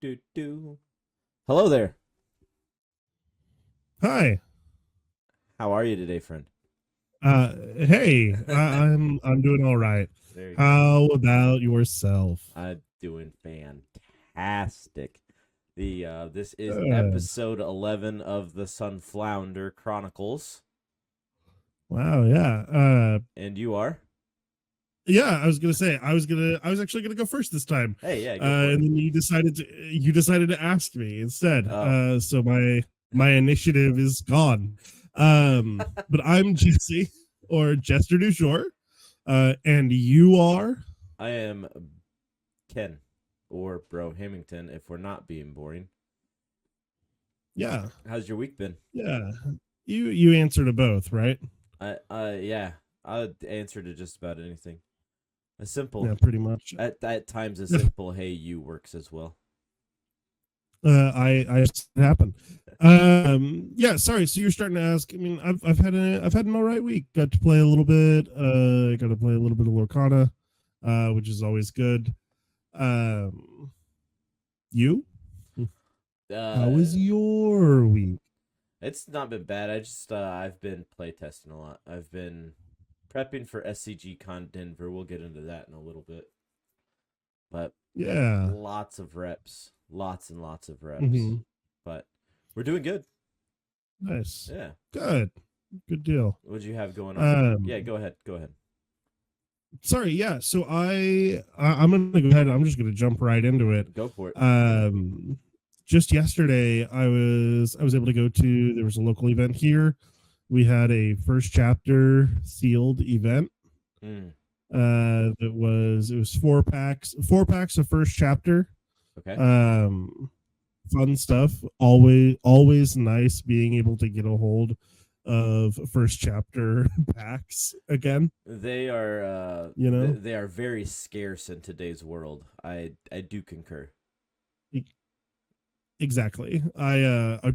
do, do. Hello there. Hi. How are you today, friend? Hey, I'm doing all right. Very good. How about yourself? I'm doing fantastic. This is Uh, episode 11 of the Sunflounder Chronicles, wow, yeah. and you are. Yeah, I was actually gonna go first this time. Hey, yeah, go for it. And then you decided to ask me instead. Oh, So my initiative is gone. But I'm Jesse or Jester Dujour. And you are. I am Ken or Brohammington if we're not being boring. Yeah, How's your week been? yeah. You answer to both, right? Yeah, I'll answer to just about anything. A Yeah, simple, pretty much. at times, a simple "Hey, you" works as well. I just happened. Yeah, sorry. So you're starting to ask. I mean, I've had an all right week. Got to play a little bit. Got to play a little bit of Lorcana, which is always good. Um, you? How Uh, was your week? It's not been bad. I've been playtesting a lot. I've been prepping for SCGCON Denver. We'll get into that in a little bit. But Yeah. lots of reps. Lots and lots of reps. Hmm. But we're doing good. Nice. Yeah. Good. Good deal. What'd you have going on? Yeah, Um, go ahead. Go ahead. sorry. Yeah. So I'm gonna go ahead. I'm just gonna jump right into it. Go for it. Um, just yesterday, I was able to go to. There was a local event here. We had a first chapter sealed event. Mm, It was four packs of first chapter. okay. Um, fun stuff. Always nice being able to get a hold of first chapter packs again. They are very scarce in today's world. I do concur. E- Exactly. I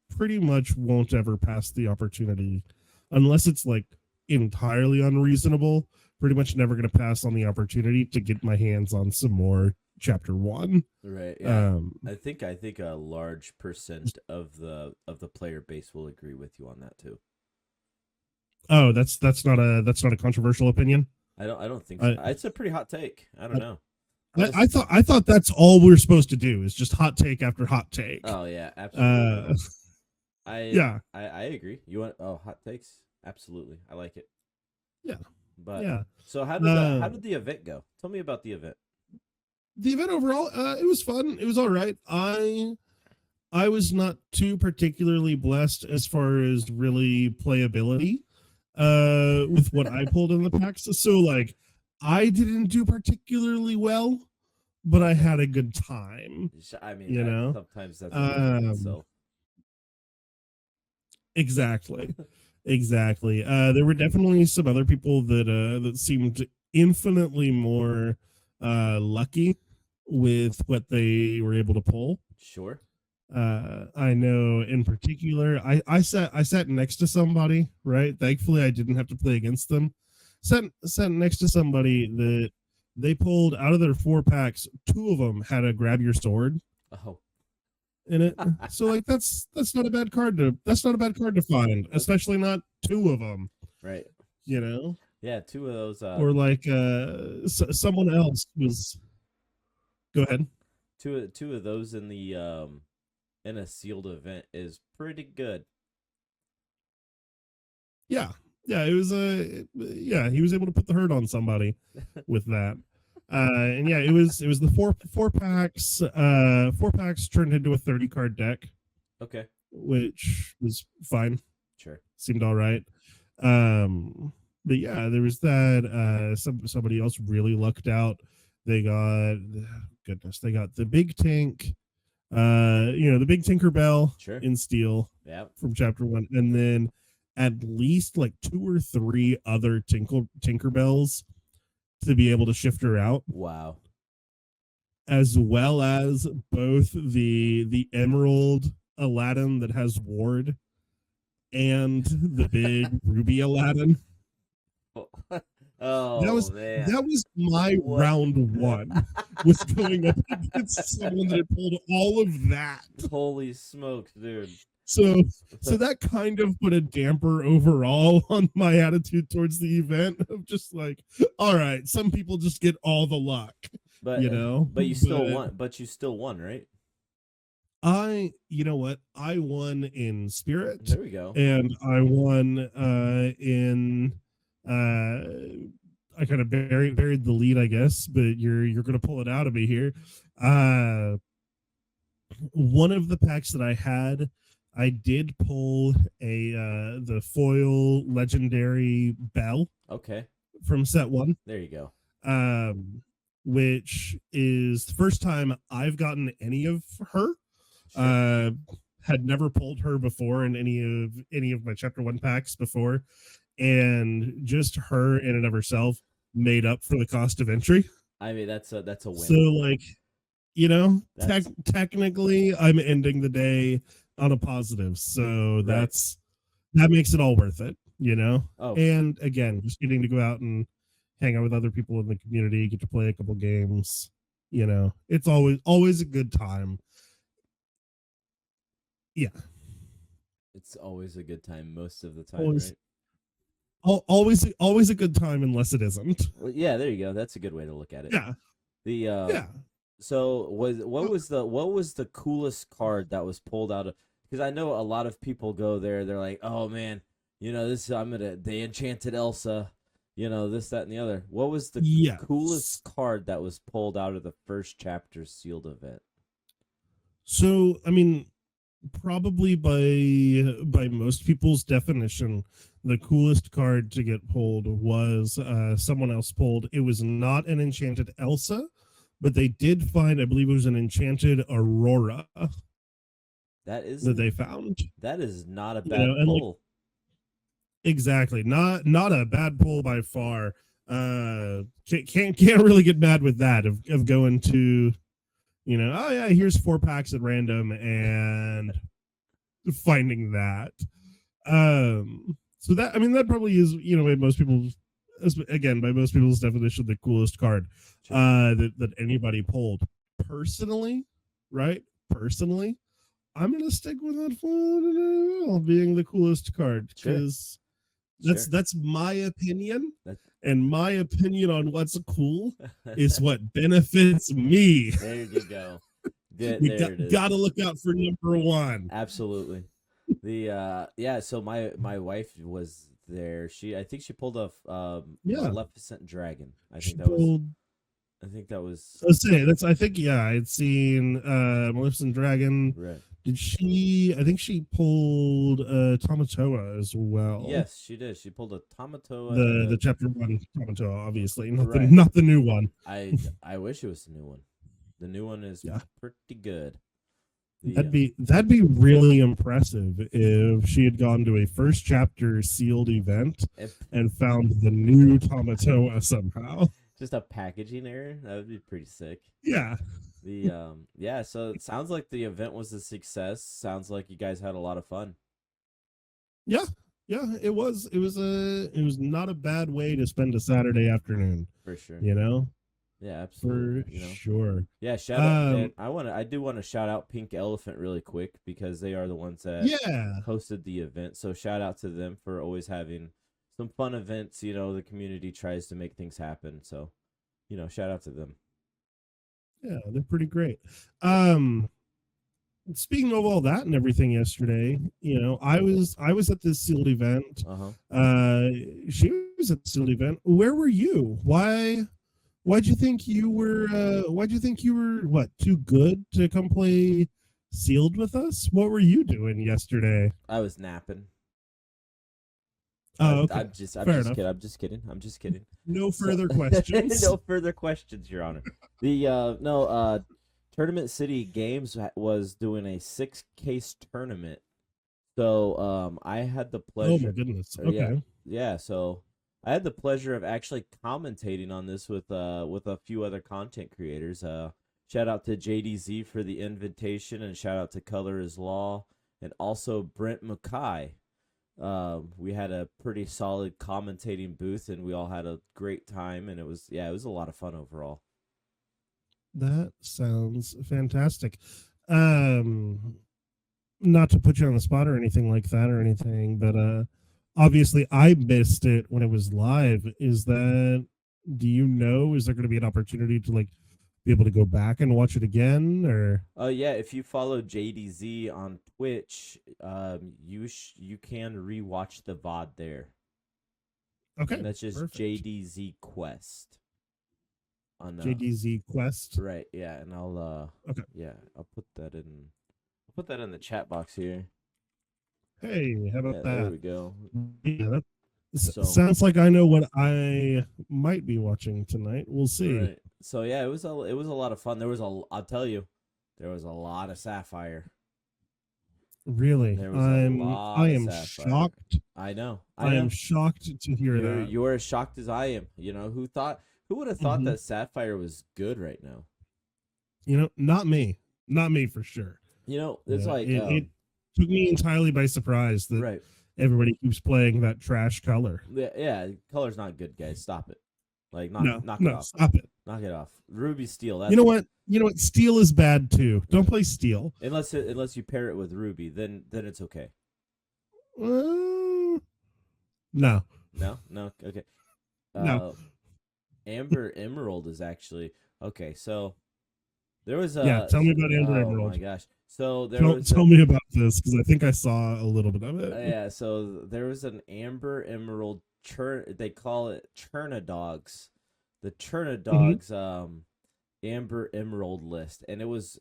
pretty much won't ever pass the opportunity unless it's like entirely unreasonable. Pretty much never going to pass on the opportunity to get my hands on some more chapter 1. Right, yeah. Um I think a large percent of the player base will agree with you on that too. oh, that's not a controversial opinion. I don't think so. I It's a pretty hot take. I don't know. I, Just I thought I thought that's all we're supposed to do is just hot take after hot take. Oh yeah, absolutely. Uh I yeah, I agree. You want hot takes? Absolutely. I like it. yeah, But yeah. so how Um did the event go? Tell me about the event. the event overall, it was fun. It was all right. I was not too particularly blessed as far as really playability with what I pulled in the packs. So like I didn't do particularly well, but I Okay. had a good time, I mean you that know. sometimes that's a gift in Um itself. exactly. Exactly. There were definitely some other people that seemed infinitely more lucky with what they were able to pull. Sure. I know in particular, I sat next to somebody, right? Thankfully, I didn't have to play against them. Sat next to somebody that they pulled out of their 4 packs. 2 of them had a grab your sword Oh. in it. So like that's not a bad card to find, especially not 2 of them, Right. you know. Yeah, two of those Or like someone else was. Go ahead. two of those in a sealed event is pretty good. Yeah, yeah, it was yeah, he was able to put the hurt on somebody with that. And yeah, it was the four packs turned into a 30 card deck, Okay. which was fine, Sure. seemed all right. Um, but yeah, there was that. Somebody else really lucked out. They got goodness, they got the big tank. The big Tinkerbell Sure. in steel Yeah. from chapter 1, and then at least like 2 or 3 other Tinkerbells to be able to shift her out, Wow. as well as both the Emerald Aladdin that has Ward and the big Ruby Aladdin. Well, Oh man, that was my what? round one. Was going up against someone that had pulled all of that. Holy smokes, dude! So that kind of put a damper overall on my attitude towards the event of just like, all right, some people just get all the luck, But you know. but you still won. But you still won, right? You know what? I won in spirit, There we go. and I won in I kind of buried the lead, I guess, but you're gonna pull it out of me here. One of the packs that I had, I did pull the foil legendary Belle. Okay. From set one. There you go. Which is the first time I've gotten any of her. Sure. Had never pulled her before in any of my chapter one packs before, and just her in and of herself made up for the cost of entry. I mean, that's a win. So like, technically, I'm ending the day on a positive, so that makes it all worth it, Oh. And again, just getting to go out and hang out with other people in the community, get to play a couple games, it's always a good time. Yeah, it's always a good time most of the time, right? Always a good time unless it isn't. Well, yeah, there you go. That's a good way to look at it. Yeah. So what was the coolest card that was pulled out of? Because I know a lot of people go there. They're like, oh man, they enchanted Elsa, this, that, and the other. What was the coolest card that was pulled out of the first chapter sealed event? So I mean, probably by most people's definition, the coolest card to get pulled was someone else pulled. It was not an enchanted Elsa, but they did find, I believe it was an enchanted Aurora. That they found. That is not a bad pull. Exactly. Not a bad pull by far. Can't really get mad with that of going to, oh yeah, here's 4 packs at random and finding that. So that, I mean, that probably is, by most people's definition, the coolest card that anybody pulled. Personally, I'm gonna stick with that foil being the coolest card, because that's my opinion. And my opinion on what's cool is what benefits me. There you go. Gotta look out for number one. Absolutely. So my wife was there. I think she pulled a Maleficent Dragon. I think that was. I'd seen Maleficent Dragon. Right. Did she? I think she pulled Tamatoa as well. Yes, she did. She pulled a Tamatoa. The chapter 1 Tamatoa, obviously, not the new one. I wish it was the new one. The new one is pretty good. That'd be really impressive if she had gone to a first chapter sealed event and found the new Tamatoa somehow. Just a packaging error? That would be pretty sick. Yeah. So it sounds like the event was a success. Sounds like you guys had a lot of fun. Yeah, it was not a bad way to spend a Saturday afternoon. For sure. Yeah, absolutely. For sure. Yeah, shout out. I do want to shout out Pink Elephant really quick, because they are the ones that hosted the event. So shout out to them for always having some fun events. The community tries to make things happen. So, shout out to them. Yeah, they're pretty great. Speaking of all that and everything yesterday, I was at this sealed event. She was at the sealed event. Where were you? Why'd you think you were too good to come play sealed with us? What were you doing yesterday? I was napping. Oh, okay. I'm just kidding. No further questions. No further questions, Your Honor. The Tournament City Games was doing a 6-case tournament. So I had the pleasure. Oh my goodness. Okay. Yeah, so I had the pleasure of actually commentating on this with a few other content creators. Shout out to JDZ for the invitation, and shout out to Colorislaw, and also Brent Mackay We had a pretty solid commentating booth, and we all had a great time, and it was a lot of fun overall. That sounds fantastic. Not to put you on the spot or anything like that or anything, but obviously I missed it when it was live. Is there going to be an opportunity to like be able to go back and watch it again, or? Yeah, if you follow JDZ on Twitch, you can rewatch the VOD there. Okay, and that's just perfect. JDZ Quest. On JDZ Quest. Right, yeah, and I'll I'll put that in the chat box here. Hey, how about that? There we go. Yeah, sounds like I know what I might be watching tonight. We'll see. Right. So yeah, it was a lot of fun. I'll tell you, there was a lot of Sapphire. Really? I am shocked. I know. I am shocked to hear that. You're as shocked as I am. You know, who would have thought that Sapphire was good right now? You know, not me. Not me for sure. You know, it's like it took me entirely by surprise that everybody keeps playing that trash color. Yeah, color's not good, guys. Stop it. Like knock it off. Stop it. Knock it off. Ruby Steel. You know what? Steel is bad too. Don't play Steel unless you pair it with Ruby. Then it's okay. No. Okay. No. Amber Emerald is actually okay. So there was a Tell me about Amber Emerald. Oh my goch. So tell me about this because I think I saw a little bit of it. Yeah. So there was an Amber Emerald they call it Churnadogs. The Churnadogs Amber Emerald list, and it was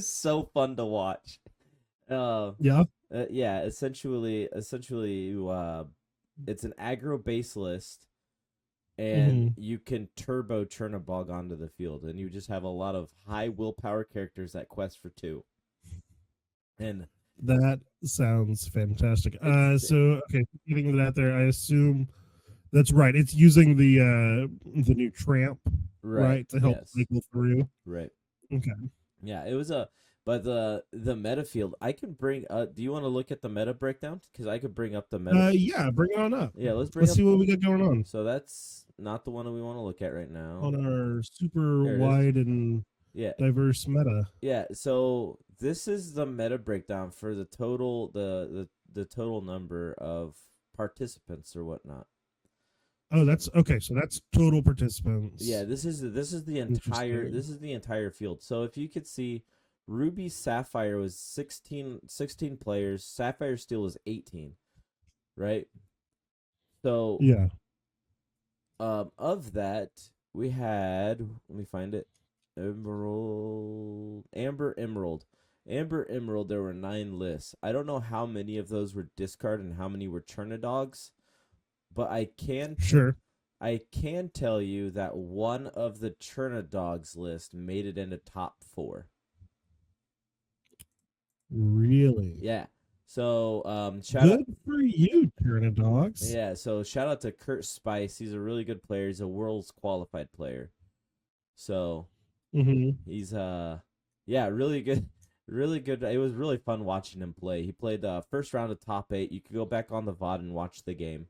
so fun to watch. Essentially, it's an aggro base list, and you can turbo Churnabog onto the field, and you just have a lot of high willpower characters that quest for 2. And that sounds fantastic. Getting that there, I assume that's right. It's using the new tramp, right, to help cycle through. Right. Okay. Yeah, it was but the meta field. I can bring. Do you want to look at the meta breakdown? Because I could bring up the meta. Yeah, bring it on up. Yeah, let's see what we got going on. So that's not the one that we want to look at right now. On our super wide and diverse meta. Yeah. So this is the meta breakdown for the total the total number of participants or whatnot. Oh, that's okay. So that's total participants. Yeah, this is the entire field. So if you could see, Ruby Sapphire was 16 players. Sapphire Steel was 18, right? So yeah. Of that we had, let me find it. Amber Emerald. There were 9 lists. I don't know how many of those were discard and how many were Churnadogs. But I can tell you that one of the Churnadogs list made it into top 4. Really? Yeah. So good for you, Churnadogs. Yeah. So shout out to Kurt Spice. He's a really good player. He's a world's qualified player. So he's really good. Really good. It was really fun watching him play. He played the first round of top 8. You could go back on the VOD and watch the game.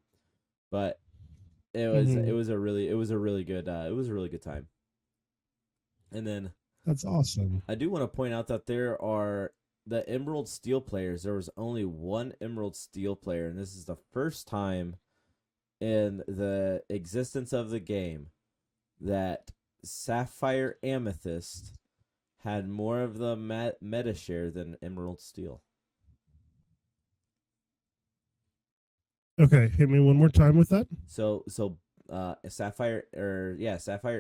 But it was a really good time. And then that's awesome. I do want to point out that there are the Emerald Steel players. There was only one Emerald Steel player, and this is the first time in the existence of the game that Sapphire Amethyst had more of the meta share than Emerald Steel. Okay, hit me one more time with that. So Sapphire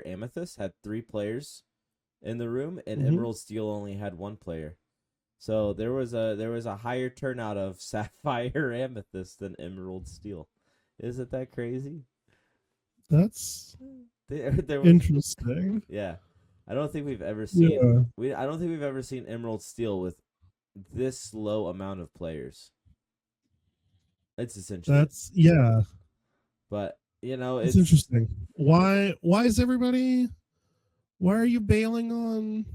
Amethyst had 3 players in the room, and Emerald Steel only had 1 player. So there was a higher turnout of Sapphire Amethyst than Emerald Steel. Isn't that crazy? That's there was, interesting. Yeah, I don't think we've ever seen Emerald Steel with this low amount of players. It's essentially but it's interesting. Why are you bailing on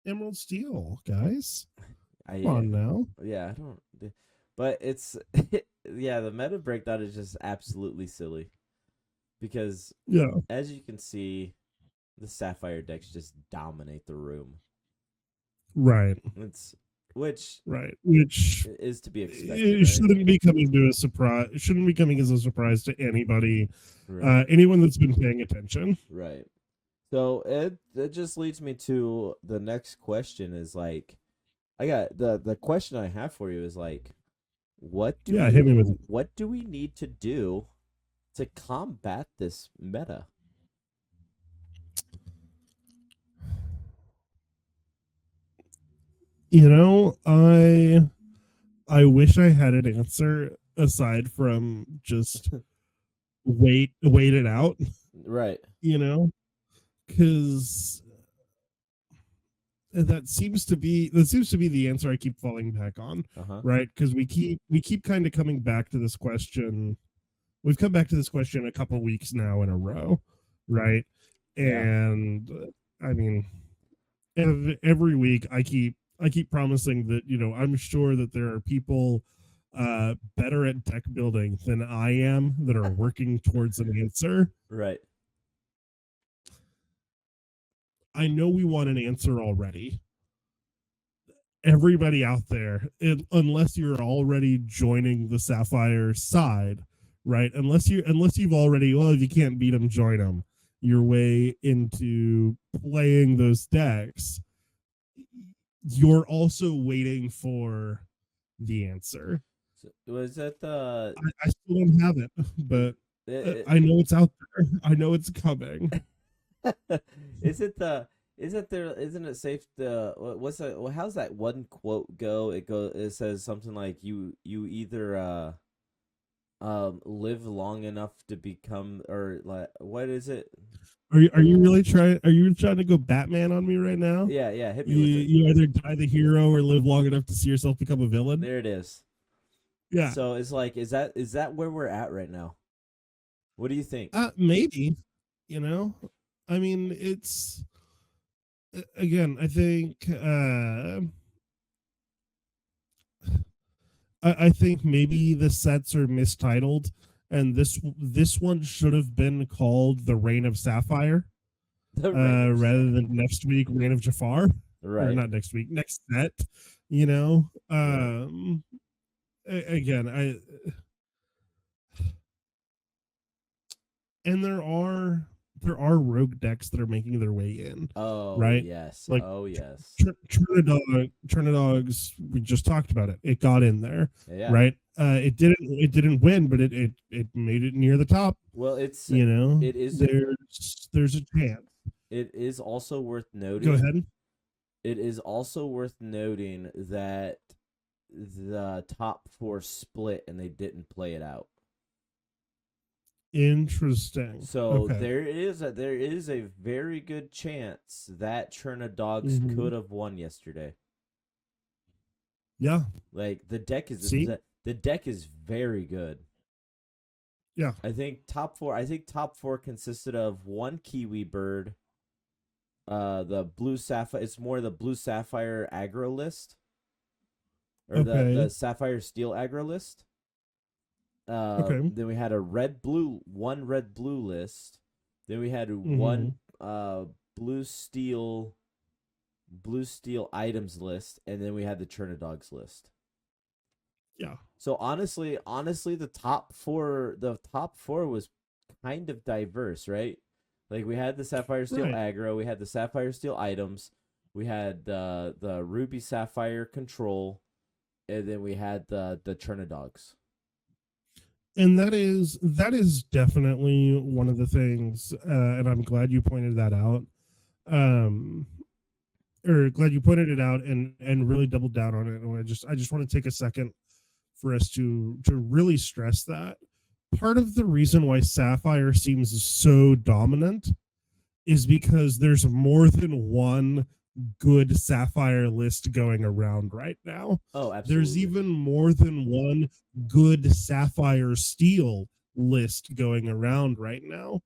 Emerald Steel, guys? Come on now. Yeah, I don't. But it's yeah, the meta breakdown is just absolutely silly because Yeah, as you can see, the Sapphire decks just dominate the room. right, It's which right. Which is to be expected, it right? shouldn't be coming to a surprise. It shouldn't be coming as a surprise to anybody, Right. anyone that's been paying attention. Right. So it just leads me to the next question is like I got the question I have for you is like Yeah, hit me with it. what do we need to do to combat this meta? You know, I wish I had an answer aside from just wait it out. Right. You know, because that seems to be the answer I keep falling back on, Uh-huh. right? Because we keep kind of coming back to this question. We've come back to this question a couple weeks now in a row, right? Yeah. And I mean, every week I keep promising that, you know, I'm sure that there are people better at deck building than I am that are working towards an answer. Right. I know we want an answer already. Everybody out there, unless you're already joining the Sapphire side, right? Unless you've already, well, if you can't beat them, join them. Your way into playing those decks, you're also waiting for the answer. So, was that the I still don't have it, but I know it's out there. I know it's coming. is it the is it there isn't it safe to what's that how's that one quote go? It says something like you either live long enough to become or like what is it? Are you really trying? Are you trying to go Batman on me right now? Yeah, hit me You with it. you either die the hero or live long enough to see yourself become a villain. There it is. Yeah. So it's like is that where we're at right now? What do you think? Maybe. You know, I mean, it's again. I think. I think maybe the sets are mistitled, and this one should have been called the Reign of Sapphire, rather than next week Reign of Jafar, right. or not next week, next set. You know, Right. again, and there are rogue decks that are making their way in. Oh right, yes. like Oh yes. Turnidogs, we just talked about it. It got in there, Yeah. right? It didn't win, but it made it near the top. Well, it's You know, it is there's a chance. it is also worth noting. Go ahead. It is also worth noting that the top 4 split and they didn't play it out. Interesting. So okay. there is a very good chance that Turnidogs could have won yesterday. Yeah. Like the deck is very good. Yeah. I think top 4 consisted of 1 Kiwi bird, the blue sapphire. It's more the blue sapphire aggro list, or the sapphire steel aggro list. Then we had one red blue list. Then we had one blue steel items list, and then we had the Turnidogs list. Yeah. So honestly, the top four was kind of diverse, right? Like we had the Sapphire Steel aggro, we had the Sapphire Steel items, we had the Ruby Sapphire control, and then we had the Turnidogs. And that is definitely one of the things, and I'm glad you pointed that out. Or glad you pointed it out and really doubled down on it. And I just want to take a second for us to really stress that part of the reason why Sapphire seems so dominant is because there's more than one good Sapphire list going around right now. Oh, absolutely. There's even more than one good Sapphire Steel list going around right now.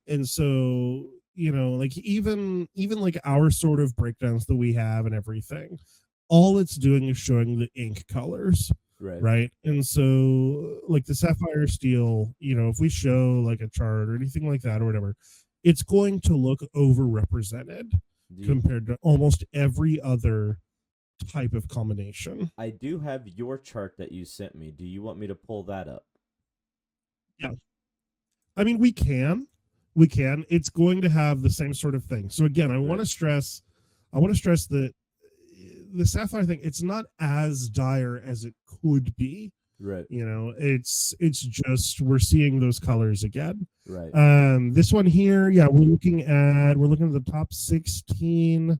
And so, you know, like even like our sort of breakdowns that we have and everything, all it's doing is showing the ink colors, Right. right? And so like the Sapphire Steel, if we show like a chart or anything like that or whatever, it's going to look overrepresented compared to almost every other type of combination. I do have your chart that you sent me. Do you want me to pull that up? Yeah. I mean, we can. It's going to have the same sort of thing. So again, I want to stress that the Sapphire thing, it's not as dire as it could be. Right. It's just we're seeing those colors again. Right. This one here, yeah, we're looking at the top 16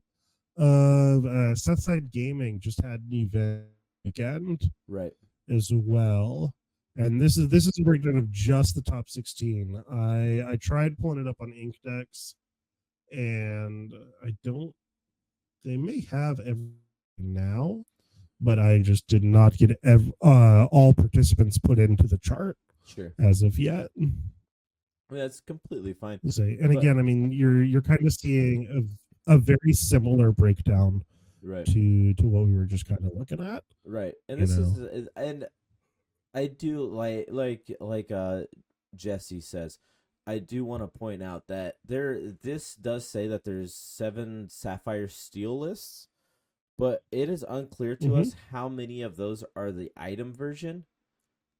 of Southside Gaming just had an event weekend. Right. As well. And this is a breakdown of just the top 16. I tried pulling it up on Inkdex, and they may have everything now, but I just did not get all participants put into the chart as of yet. I mean, that's completely fine. And again, I mean, you're kind of seeing a very similar breakdown to what we were just kind of looking at. Right. And this is, and I do like Jesse says, I do want to point out that this does say that there's 7 Sapphire Steel lists, but it is unclear to us how many of those are the item version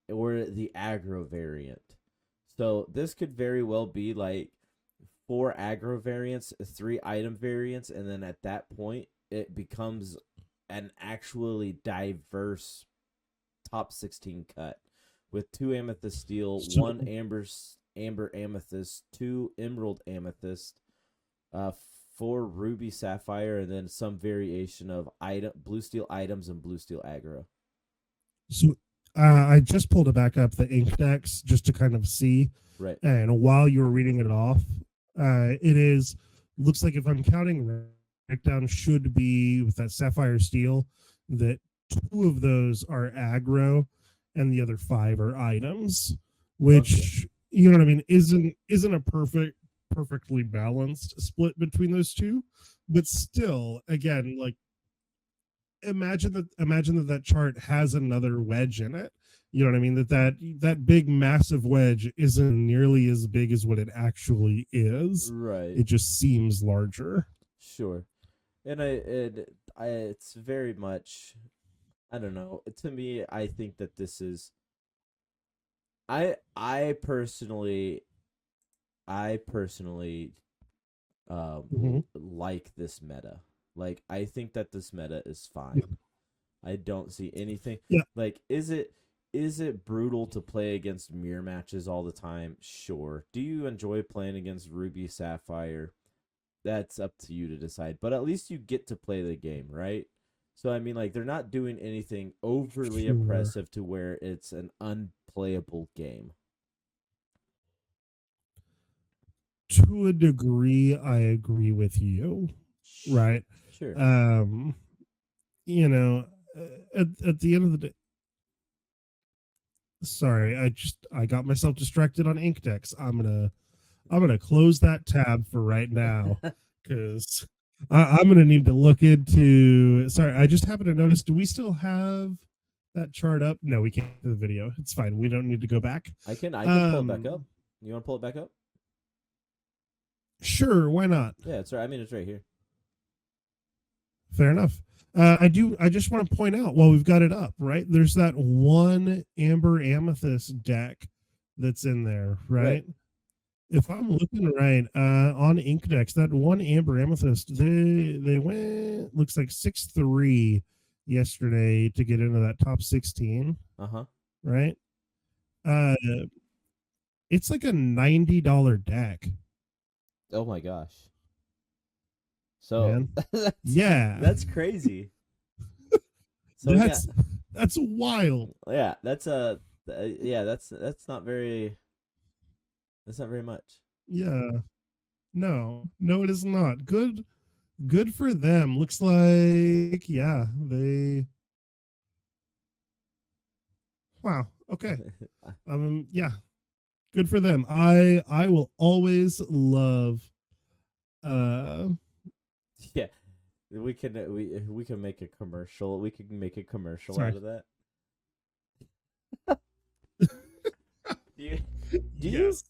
or the aggro variant. So this could very well be like 4 aggro variants, 3 item variants, and then at that point it becomes an actually diverse top 16 cut with 2 amethyst steel, 1 amber amethyst, 2 emerald amethyst, 4 ruby sapphire, and then some variation of blue steel items and blue steel aggro. So I just pulled it back up the Inkdex just to kind of see. Right. And while you were reading it off, looks like if I'm counting breakdown should be with that sapphire steel that 2 of those are aggro and the other 5 are items, which you know what I mean isn't a perfectly balanced split between those 2, but still, again, like imagine that chart has another wedge in it. You know what I mean? That big massive wedge isn't nearly as big as what it actually is. Right. It just seems larger. Sure. And it's very much, I don't know. To me, I think that this is, I personally like this meta. Like, I think that this meta is fine. Yeah. I don't see anything. Yeah. Like, is it brutal to play against mirror matches all the time? Sure. Do you enjoy playing against Ruby Sapphire? That's up to you to decide. But at least you get to play the game, right? So, I mean, like, they're not doing anything overly oppressive to where it's an unplayable game. To a degree, I agree with you. Right. Sure. You know, at the end of the day, sorry, I got myself distracted on Inkdex. I'm gonna close that tab for right now because I'm gonna need to look into. Sorry, I just happened to notice. Do we still have that chart up? No, we can't do the video. It's fine. We don't need to go back. I can pull it back up. You want to pull it back up? Sure, why not? Yeah, it's right. I mean, it's right here. Fair enough. I just want to point out while we've got it up, right? There's that one amber amethyst deck that's in there, right? If I'm looking right on Inkdex, that one amber amethyst, they went, looks like 6-3 yesterday to get into that top 16. Right? It's like a $90 deck. Oh my gosh. So that's crazy. So that's wild. Yeah, that's that's not very much. Yeah. No, it is not. Good for them. Looks like they wow. Okay. Yeah. Good for them. I will always love yeah. We can make a commercial. We can make a commercial out of that. Do you Yes.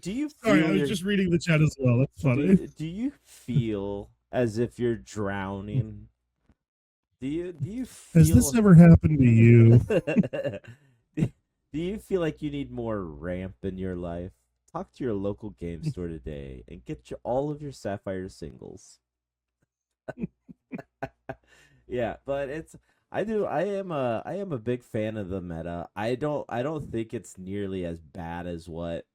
do you Sorry, I feel was just reading the chat as well. That's funny. do you feel as if you're drowning? Do you Has this feel ever happened to you? do you feel like you need more ramp in your life? Talk to your local game store today and get all of your Sapphire singles. Yeah, but I am a big fan of the meta. I don't think it's nearly as bad as what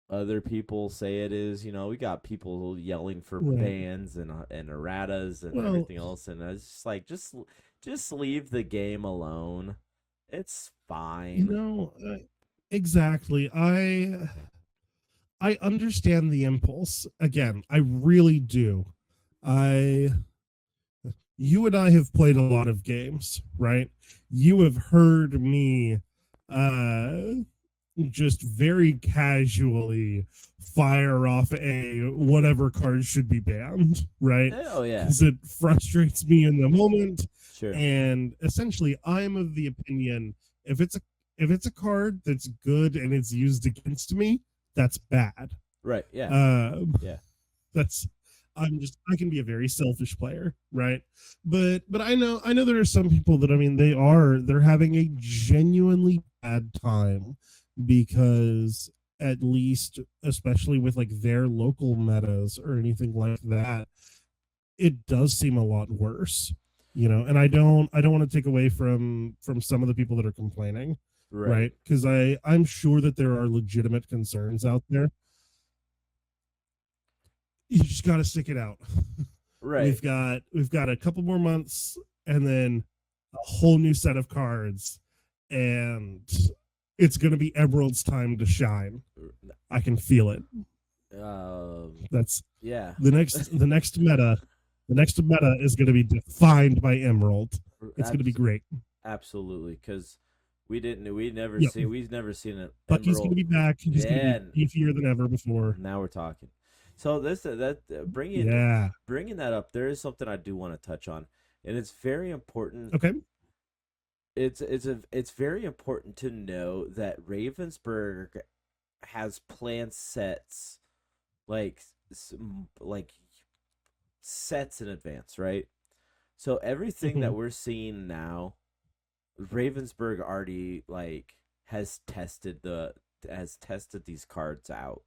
other people say it is. We got people yelling for Right. bans and erratas and Well, everything else, and it's just like just leave the game alone. It's you fine. know, exactly. I understand the impulse. Again, I really do. I You and I have played a lot of games, right? You have heard me uh just very casually fire off a whatever card should be banned, right? Oh yeah, Because it frustrates me in the moment. sure. And essentially I'm of the opinion if it's a card that's good and it's used against me, that's bad. Right. Yeah. Um Yeah. that's I can be a very selfish player, right? But I know there are some people that, I mean, they're having a genuinely bad time because, at least especially with like their local metas or anything like that, it does seem a lot worse, and I don't want to take away from some of the people that are complaining, Right. right? Because I'm sure that there are legitimate concerns out there. You just got to stick it out. Right. We've got a couple more months and then a whole new set of cards, and it's going to be Emerald's time to shine. I can feel it. That's Yeah. the next meta. The next meta is going to be defined by Emerald. It's going to be great. Absolutely, because we've never Yep. seen an Bucky's going to Emerald. be back. He's going Yeah. to be beefier than ever before. Now we're talking. So bringing Yeah. bringing that up, there is something I do want to touch on, and it's very important. Okay. It's very important to know that Ravensburg has planned sets like like sets in advance, right? So everything that Mhm. we're seeing now, Ravensburg already has tested these cards out.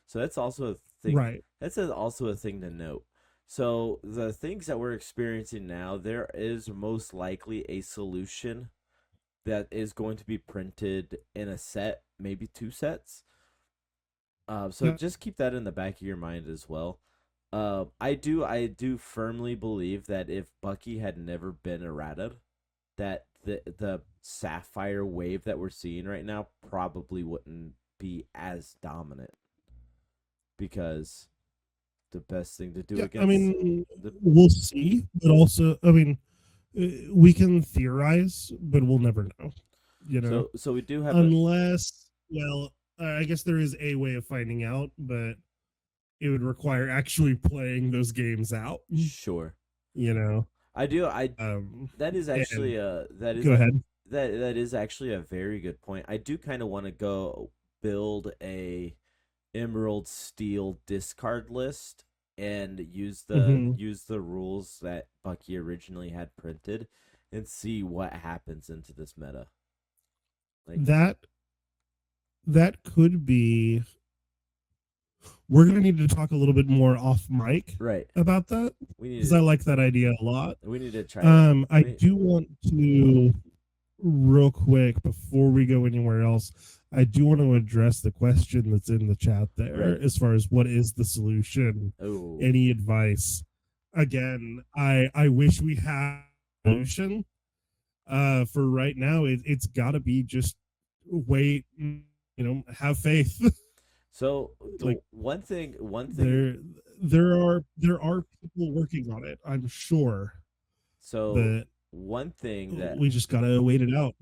So that's also a thing. Right. Also a thing to note. So the things that we're experiencing now, there is most likely a solution that is going to be printed in a set, maybe two sets. So Yep. just keep that in the back of your mind as well. I do firmly believe that if Bucky had never been errated, that the Sapphire wave that we're seeing right now probably wouldn't be as dominant, because the best thing to do Yeah, I against mean, the we'll see, but also, I mean, we can theorize, but we'll never know, so we do have a unless, well, I guess there is a way of finding out, but it would require actually playing those games out, sure. you know. I do I That is And actually go ahead. that is actually a very good point. I do kind of want to go build a Emerald Steel discard list and Hmm. use the rules that Bucky originally had printed and see what happens into this meta. Like, That that could be. We're gonna need to talk a little bit more off mic right. about that We need because I like that idea a lot. to try to I do want to, real quick, before we go anywhere else, I do want to address the question that's in the chat there, Right. as far as what is the solution. Oh. Any advice? Again, I wish we had a solution. For right now, it's got to be just wait, have faith. So Like, one thing there are people working on it, I'm sure, so but one thing that we just gotta wait it out.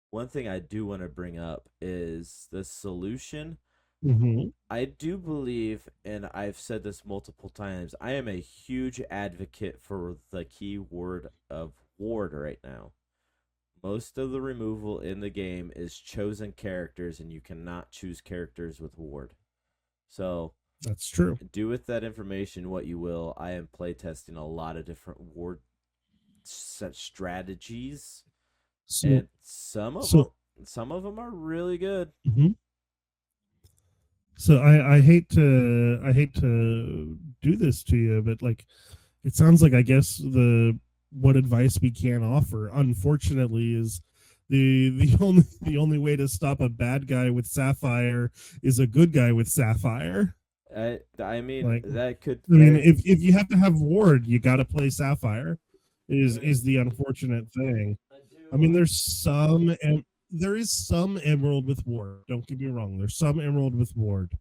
one thing I do want to bring up is the solution. Hmm. I do believe, and I've said this multiple times, I am a huge advocate for the keyword of ward right now. most of the removal in the game is chosen characters, and you cannot choose characters with ward. So That's true. do with that information what you will. I am playtesting a lot of different ward strategies, and some of them are really good. Mm-hmm. So I hate to do this to you, but like, it sounds like, I guess, what advice we can offer, unfortunately, is the only way to stop a bad guy with Sapphire is a good guy with Sapphire. I mean, Like, that could. I mean, if you have to have ward, you got to play Sapphire. Is the unfortunate thing. I mean, there is some emerald with ward. Don't get me wrong. There's some emerald with ward.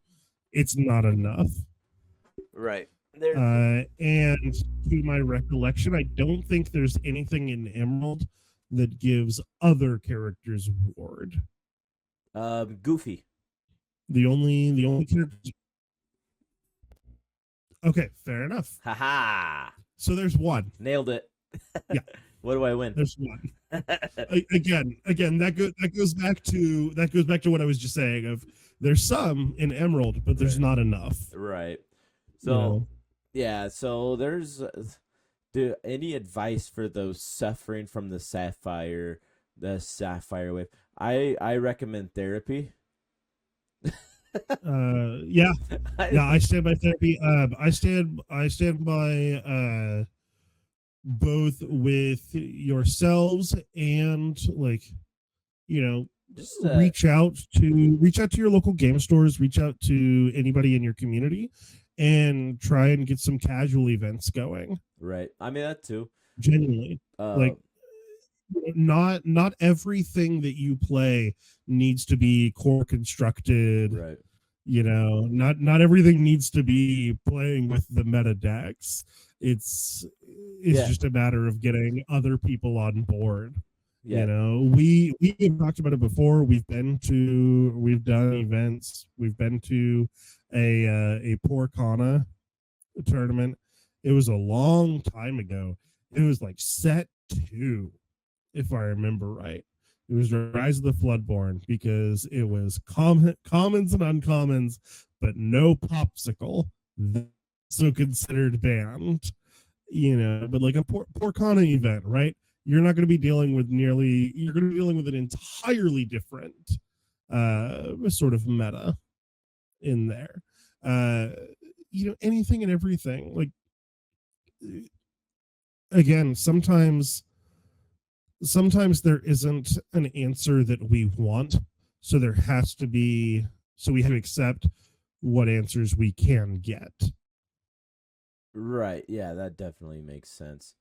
It's not enough. Right. And to my recollection, I don't think there's anything in emerald that gives other characters ward. Goofy. The only characters. Okay, fair enough. Haha. So there's one. Nailed it. Yeah. What do I win? There's one. Again, that goes back to what I was just saying. Of there's some in emerald, but there's not enough. Right. So yeah. So there's. Any advice for those suffering from the Sapphire wave? I recommend therapy. Yeah. I stand by therapy. I stand by both with yourselves and, like, just reach out to your local game stores, reach out to anybody in your community, and try and get some casual events going. Right. I mean, that too. Genuinely. Like, not everything that you play needs to be core constructed. Right. Not everything needs to be playing with the meta decks. It's just a matter of getting other people on board. Yeah. We have talked about it before. We've done events. We've been to a Lorcana tournament. It was a long time ago. It was like set 2, if I remember right. It was Rise of the Floodborn, because it was commons and uncommons, but no popsicle. So considered banned. But like a Lorcana event, right? You're not going to be dealing with you're going to be dealing with an entirely different sort of meta in there. Anything and everything. Like, again, sometimes there isn't an answer that we want, so we have to accept what answers we can get. Right. Yeah, that definitely makes sense.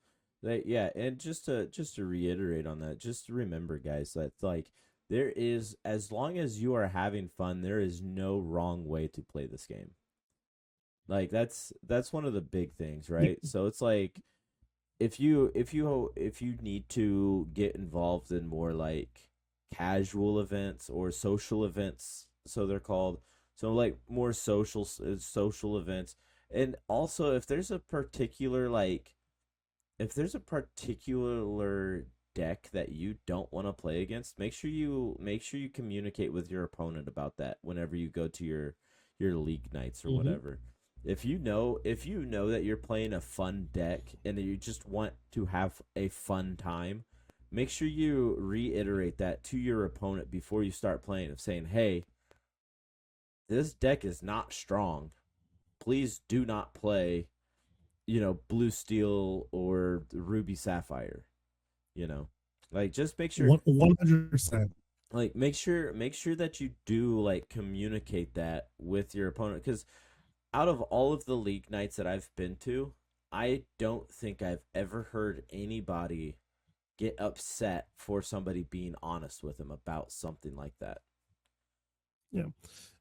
And just to reiterate on that, just remember, guys, that, like, there is, as long as you are having fun, there is no wrong way to play this game. Like, that's one of the big things, right? So it's like, if you need to get involved in more like casual events or social events, so they're called, so like more social events, and also if there's a particular deck that you don't want to play against, make sure you communicate with your opponent about that whenever you go to your league nights or whatever. If you know that you're playing a fun deck and that you just want to have a fun time, make sure you reiterate that to your opponent before you start playing, of saying, hey, this deck is not strong. Please do not play, Blue Steel or Ruby Sapphire. Like, just make sure 100%. Like, make sure that you do, like, communicate that with your opponent, because out of all of the league nights that I've been to, I don't think I've ever heard anybody get upset for somebody being honest with them about something like that. Yeah.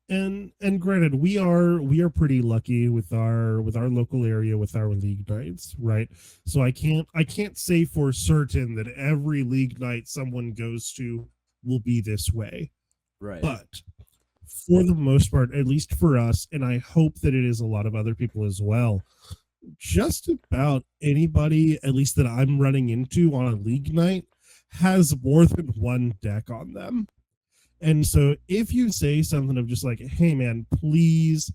And granted, we are pretty lucky with our local area with our league nights, right? So I can't say for certain that every league night someone goes to will be this way. Right. But for the most part, at least for us, and I hope that it is a lot of other people as well, just about anybody, at least that I'm running into on a league night, has more than one deck on them. And so if you say something of just like, hey man, please,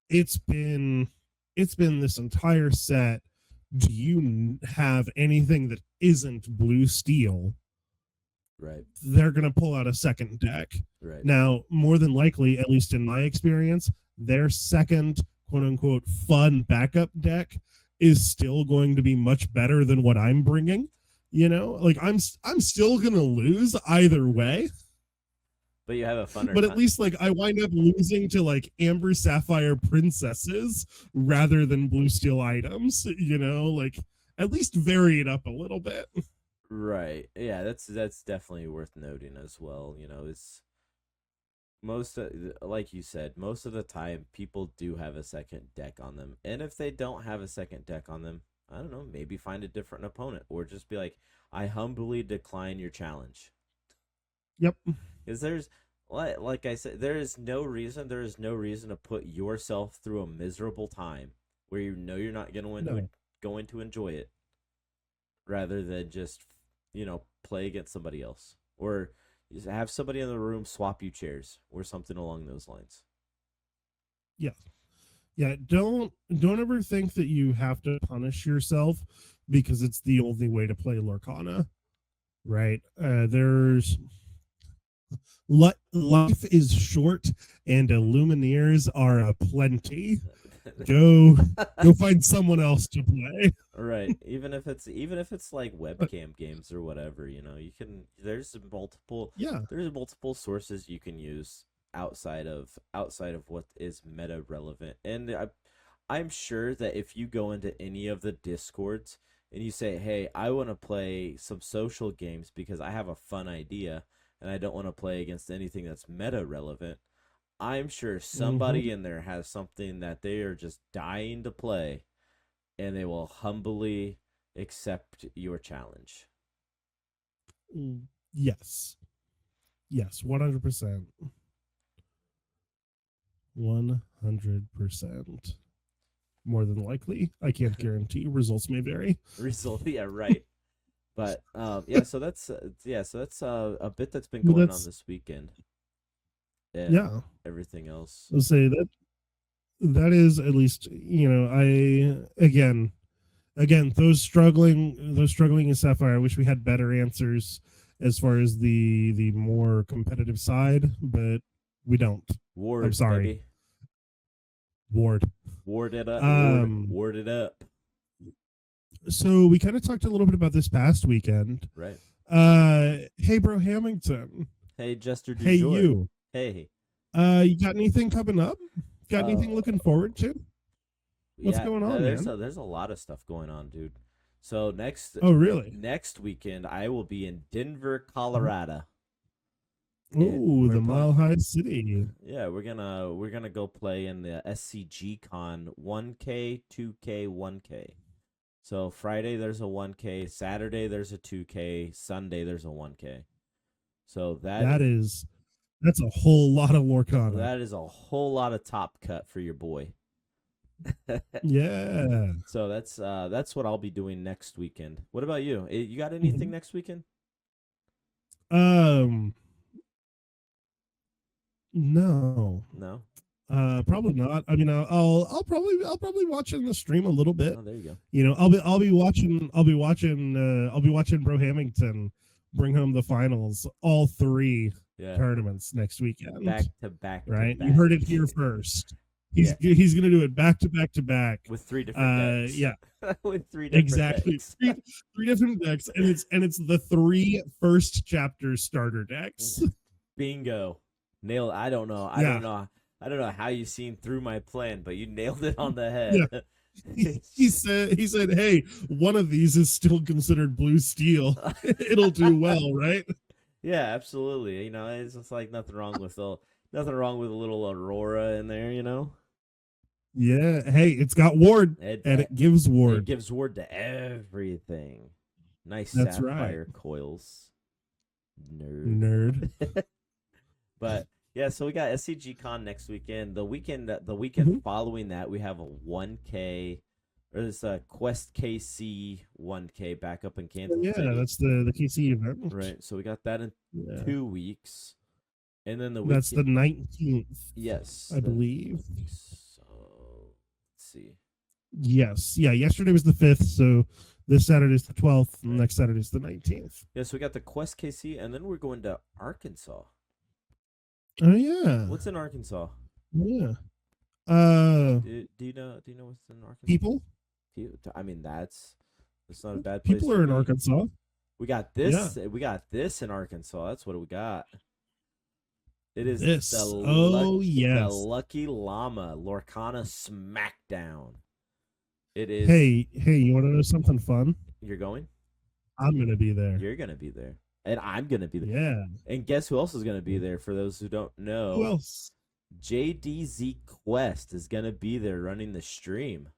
it's been this entire set, do you have anything that isn't blue steel? Right. They're going to pull out a second deck. Right. Now, more than likely, at least in my experience, their second quote unquote fun backup deck is still going to be much better than what I'm bringing. You know, like I'm still going to lose either way. But you have a funner But at least like I wind up losing to like Amber Sapphire princesses rather than blue steel items, you know, like at least vary it up a little bit. Right. Yeah, that's definitely worth noting as well. You know, it's like you said, most of the time people do have a second deck on them. And if they don't have a second deck on them, I don't know, maybe find a different opponent or just be like, I humbly decline your challenge. Yep. Because there's, like I said, there is no reason to put yourself through a miserable time where you know you're not going to enjoy it, rather than just, you know, play against somebody else or just have somebody in the room swap you chairs or something along those lines. Yeah, don't ever think that you have to punish yourself because it's the only way to play Lorcana, right? There's life is short and Illumineers are aplenty. Go find someone else to play. Right. Even if it's like webcam games or whatever, you know, there's multiple sources you can use outside of what is meta relevant. And I'm sure that if you go into any of the Discords and you say, hey, I want to play some social games because I have a fun idea and I don't want to play against anything that's meta relevant, I'm sure somebody in there has something that they are just dying to play, and they will humbly accept your challenge. Yes, 100%. 100%. More than likely. I can't guarantee. Results may vary. Yeah, right. But so that's a bit that's been going on this weekend. Yeah. Everything else. I'll say that is, at least, you know, again those struggling in Sapphire, I wish we had better answers as far as the more competitive side, but we don't. Ward, I'm sorry. Baby. Ward it up. Ward it up. So we kind of talked a little bit about this past weekend. Right. Hey, Brohammington. Hey, Jester Dujour. Hey, you. Hey. You got anything coming up? Got anything looking forward to? What's going on, there's man? There's a lot of stuff going on, dude. So really? Next weekend, I will be in Denver, Colorado. Oh, the Mile High City. Yeah, we're gonna go play in the SCGCON 1K, 2K, 1K. So Friday there's a 1K, Saturday there's a 2K, Sunday there's a 1K. So that's a whole lot of Lorcana. That is a whole lot of top cut for your boy. Yeah. So that's what I'll be doing next weekend. What about you? You got anything next weekend? No. Probably not. I mean, I'll probably watch in the stream a little bit. Oh, there you go. You know, I'll be watching Brohammington bring home the finals, all three tournaments next weekend. Back to back. Right? You heard it here first. He's gonna do it back to back to back with 3 different decks. Yeah. With 3 different decks. three different decks, and it's the 3 first chapter starter decks. Bingo. Nailed. I don't know how you seen through my plan, but you nailed it on the head. Yeah. He said, hey, one of these is still considered blue steel. It'll do well, right? Yeah, absolutely. You know, it's just like nothing wrong with a little Aurora in there, you know? Yeah. Hey, it's got ward, and it gives ward. It gives ward to everything. Nice. That's Sapphire right. Coils. Nerd. But yeah, so we got SCGCon next weekend. The weekend following that, we have a 1K or this Quest KC 1K back up in Kansas Yeah, City. that's the KC event. Right. So we got that in Yeah. 2 weeks. And then That's the 19th. Yes. I believe. So let's see. Yes. Yeah, yesterday was the 5th, so this Saturday is the 12th, and next Saturday is the 19th. Yeah, so we got the Quest KC, and then we're going to Arkansas. Oh yeah. What's in Arkansas? Yeah. Do you know what's in Arkansas? People? I mean, that's not a bad place. People are in Arkansas. We got this. Yeah. We got this in Arkansas. That's what we got. It is this. The Lucky Llama Lorcana Smackdown. It is. Hey, you want to know something fun? You're going? I'm gonna be there. You're gonna be there, and I'm gonna be there. Yeah. And guess who else is gonna be there? For those who don't know, who else? JDZ Quest is gonna be there running the stream.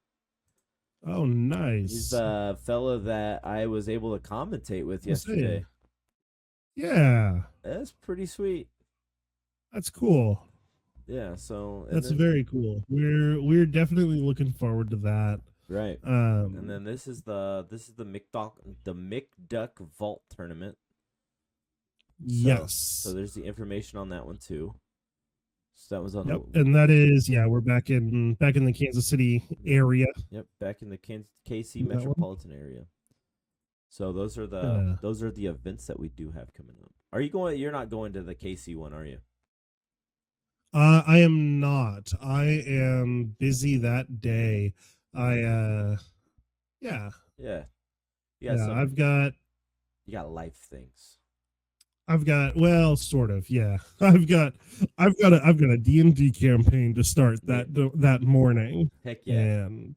Oh, nice. He's the fella that I was able to commentate with yesterday. Yeah. That's pretty sweet. That's cool. Yeah, so that's very cool. We're definitely looking forward to that. Right. And then this is the McDuck Vault tournament. Yes. So there's the information on that one too. So that was on. Yep. And that is we're back in the Kansas City area. Yep, back in the KC metropolitan area. So those are the events that we do have coming up. Are you going? You're not going to the KC one, are you? I am not. I am busy that day. Yeah. I've got. You got life things. Sort of. Yeah. I've got a D&D campaign to start that morning. Heck yeah. And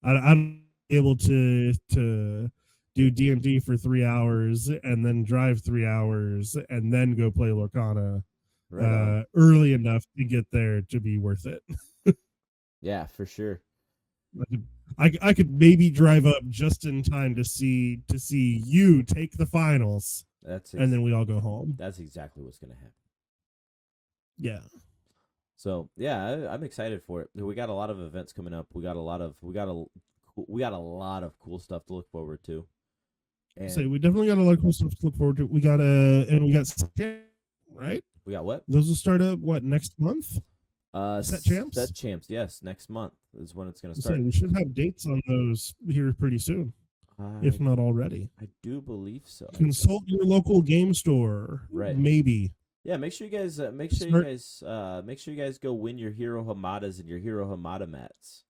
I'm able to do D&D for 3 hours and then drive 3 hours and then go play Lorcana. Right early enough to get there to be worth it. Yeah, for sure. I could maybe drive up just in time to see you take the finals. And then we all go home. That's exactly what's gonna happen. Yeah. So yeah, I'm excited for it. We got a lot of events coming up. We got a lot of cool stuff to look forward to. And so we definitely got a lot of cool stuff to look forward to. We got right. We got what? Those will start up next month? Set champs? Set champs, yes. Next month is when it's going to start. So we should have dates on those here pretty soon, if not already. I do believe so. Consult your local game store, right? Maybe. Yeah, make sure you guys go win your Hero Hamadas and your Hero Hamada mats.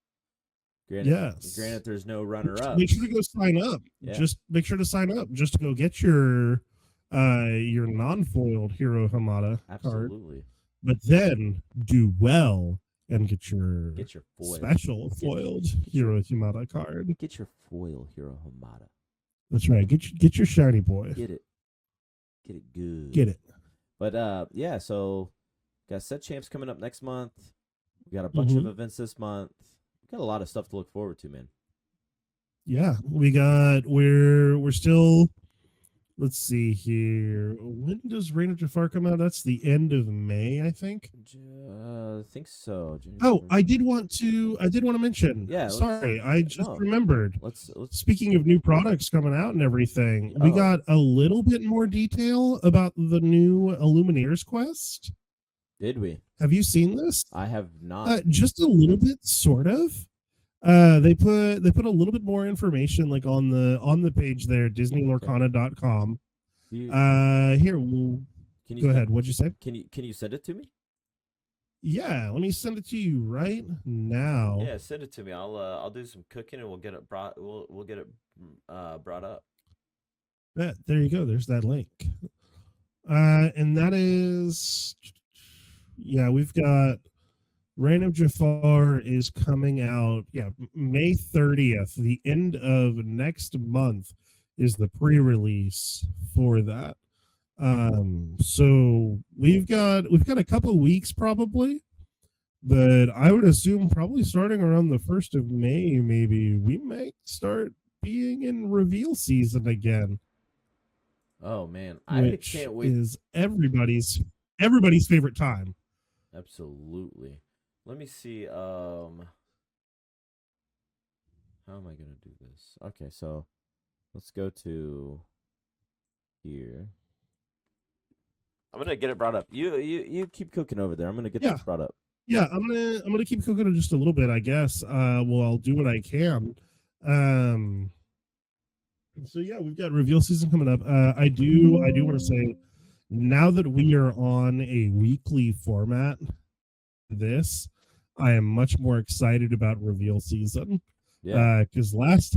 Granted, there's no runner-up. Make sure to go sign up. Yeah. Just make sure to sign up just to go get your non-foiled Hero Hamada card, but then do well and get your special foiled Hero Hamada card. Get your foil Hero Hamada. That's right. Get your shiny boy. Get it good. Get it. But so got set champs coming up next month. We got a bunch of events this month. We got a lot of stuff to look forward to, man. Yeah, we're still. Let's see here. When does Reign of Jafar come out? That's the end of May, I think. I think so. Oh, I did want to mention. Yeah. Sorry, I just remembered. Let's. Speaking of new products coming out and everything, we got a little bit more detail about the new Illumineers quest. Did we? Have you seen this? I have not. Just a little bit, sort of. They put a little bit more information on the page there, DisneyLorcana.com. Here, go ahead. What'd you say? Can you send it to me? Yeah, let me send it to you right now. Yeah, send it to me. I'll do some cooking and we'll get it brought. We'll get it brought up. There you go. There's that link. And that is, we've got. Reign of Jafar is coming out, May 30th. The end of next month is the pre-release for that. So we've got a couple of weeks probably, but I would assume probably starting around the 1st of May, maybe we might start being in reveal season again. Oh man, I can't wait. Is everybody's favorite time. Absolutely. Let me see. How How am I gonna do this? Okay, so let's go to here. I'm gonna get it brought up. You keep cooking over there. I'm gonna get this brought up. Yeah, I'm gonna keep cooking it just a little bit, I guess. Well, I'll do what I can. So yeah, we've got reveal season coming up. I do want to say, now that we are on a weekly format, I am much more excited about reveal season. Yeah. Because last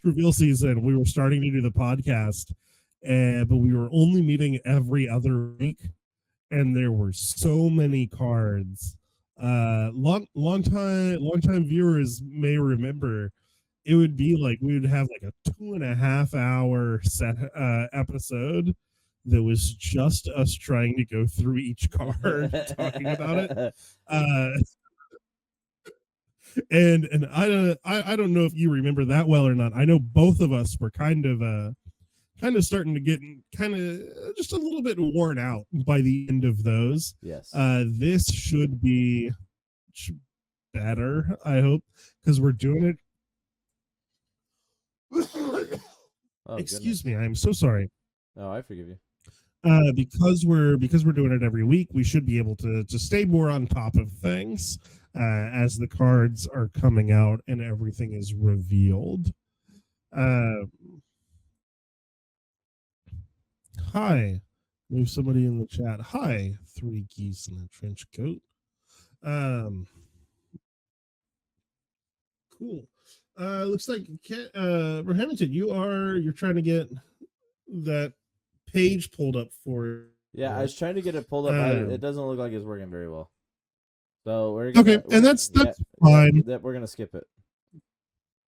reveal season, we were starting to do the podcast, but we were only meeting every other week, and there were so many cards. Long time viewers may remember, it would be like we would have like a 2.5 hour set episode that was just us trying to go through each card, talking about it. And I don't know if you remember that well or not. I know both of us were kind of starting to get kind of just a little bit worn out by the end of those. Yes. This should be better, I hope, because we're doing it. Excuse me, I'm so sorry. Oh, I forgive you. Because we're doing it every week, we should be able to stay more on top of things as the cards are coming out and everything is revealed. Hi, there's somebody in the chat. Hi, 3 geese in a trench coat. Cool. Looks like Brohammington, you're trying to get that page pulled up for. Yeah, I was trying to get it pulled up. It doesn't look like it's working very well. So we're gonna, okay, and that's fine. We're gonna skip it.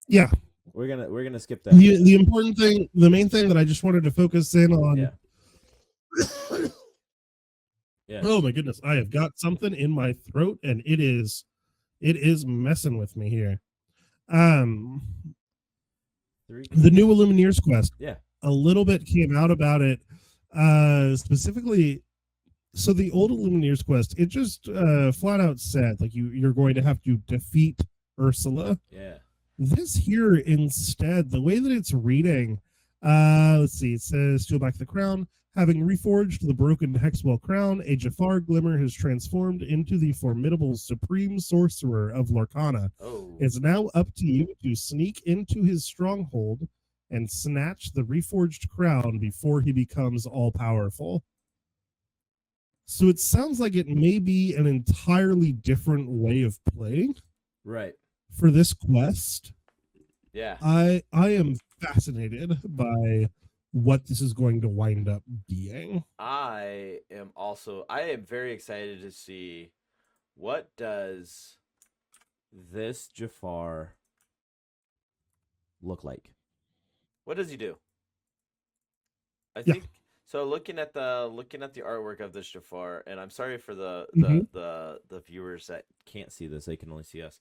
Yeah, we're gonna skip that. The important thing, the main thing that I just wanted to focus in on. Yeah. Yeah. Oh my goodness, I have got something in my throat, and it is messing with me here. The new Illumineers quest. Yeah. A little bit came out about it. Specifically, so the old Illumineers quest, it just flat out said like you're going to have to defeat Ursula. Yeah. This here instead, the way that it's reading, let's see, it says steal back the crown. Having reforged the broken Hexwell crown, a Jafar glimmer has transformed into the formidable supreme sorcerer of Lorcana. Oh. It's now up to you to sneak into his stronghold and snatch the reforged crown before he becomes all-powerful. So it sounds like it may be an entirely different way of playing. Right. For this quest. Yeah. I am fascinated by what this is going to wind up being. I am very excited to see what does this Jafar look like. What does he do? I think so. Looking at the artwork of this Jafar, and I'm sorry for the viewers that can't see this; they can only see us.